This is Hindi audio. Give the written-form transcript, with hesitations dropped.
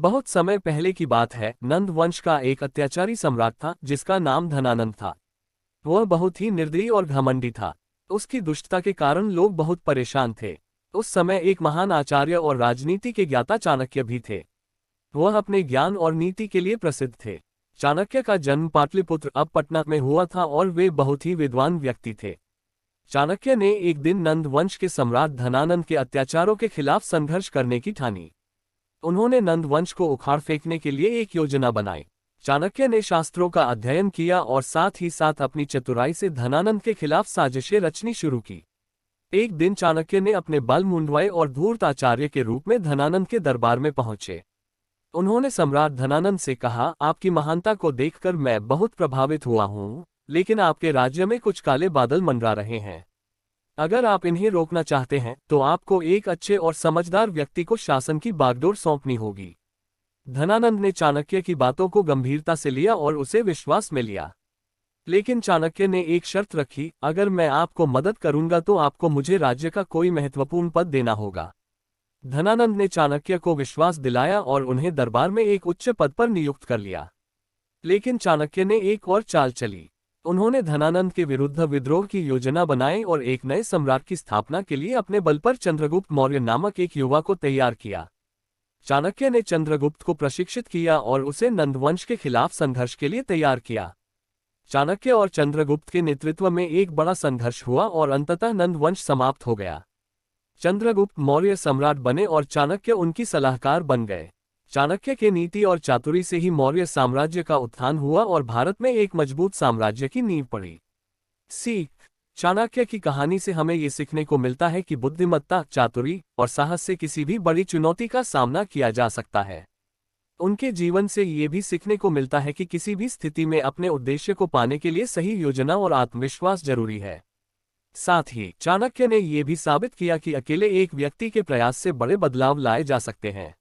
बहुत समय पहले की बात है। नंद वंश का एक अत्याचारी सम्राट था जिसका नाम धनानंद था। वह बहुत ही निर्दयी और घमंडी था। उसकी दुष्टता के कारण लोग बहुत परेशान थे। उस समय एक महान आचार्य और राजनीति के ज्ञाता चाणक्य भी थे। वह अपने ज्ञान और नीति के लिए प्रसिद्ध थे। चाणक्य का जन्म पाटलिपुत्र अब पटना में हुआ था और वे बहुत ही विद्वान व्यक्ति थे। चाणक्य ने एक दिन नंद वंश के सम्राट धनानंद के अत्याचारों के खिलाफ संघर्ष करने की ठानी। उन्होंने नंद वंश को उखाड़ फेंकने के लिए एक योजना बनाई। चाणक्य ने शास्त्रों का अध्ययन किया और साथ ही साथ अपनी चतुराई से धनानंद के खिलाफ साजिशें रचनी शुरू की। एक दिन चाणक्य ने अपने बल मुंडवाए और धूर्त आचार्य के रूप में धनानंद के दरबार में पहुंचे। उन्होंने सम्राट धनानंद से कहा, आपकी महानता को देखकर मैं बहुत प्रभावित हुआ हूँ, लेकिन आपके राज्य में कुछ काले बादल मंडरा रहे हैं। अगर आप इन्हें रोकना चाहते हैं तो आपको एक अच्छे और समझदार व्यक्ति को शासन की बागडोर सौंपनी होगी। धनानंद ने चाणक्य की बातों को गंभीरता से लिया और उसे विश्वास में लिया। लेकिन चाणक्य ने एक शर्त रखी, अगर मैं आपको मदद करूंगा तो आपको मुझे राज्य का कोई महत्वपूर्ण पद देना होगा। धनानंद ने चाणक्य को विश्वास दिलाया और उन्हें दरबार में एक उच्च पद पर नियुक्त कर लिया। लेकिन चाणक्य ने एक और चाल चली। उन्होंने धनानंद के विरुद्ध विद्रोह की योजना बनाई और एक नए सम्राट की स्थापना के लिए अपने बल पर चंद्रगुप्त मौर्य नामक एक युवा को तैयार किया। चाणक्य ने चंद्रगुप्त को प्रशिक्षित किया और उसे नंदवंश के खिलाफ संघर्ष के लिए तैयार किया। चाणक्य और चंद्रगुप्त के नेतृत्व में एक बड़ा संघर्ष हुआ और अंततः नंदवंश समाप्त हो गया। चंद्रगुप्त मौर्य सम्राट बने और चाणक्य उनकी सलाहकार बन गए। चाणक्य के नीति और चातुरी से ही मौर्य साम्राज्य का उत्थान हुआ और भारत में एक मजबूत साम्राज्य की नींव पड़ी। सीख। चाणक्य की कहानी से हमें ये सीखने को मिलता है कि बुद्धिमत्ता, चातुरी और साहस से किसी भी बड़ी चुनौती का सामना किया जा सकता है। उनके जीवन से ये भी सीखने को मिलता है कि किसी भी स्थिति में अपने उद्देश्य को पाने के लिए सही योजना और आत्मविश्वास जरूरी है। साथ ही चाणक्य ने ये भी साबित किया कि अकेले एक व्यक्ति के प्रयास से बड़े बदलाव लाए जा सकते हैं।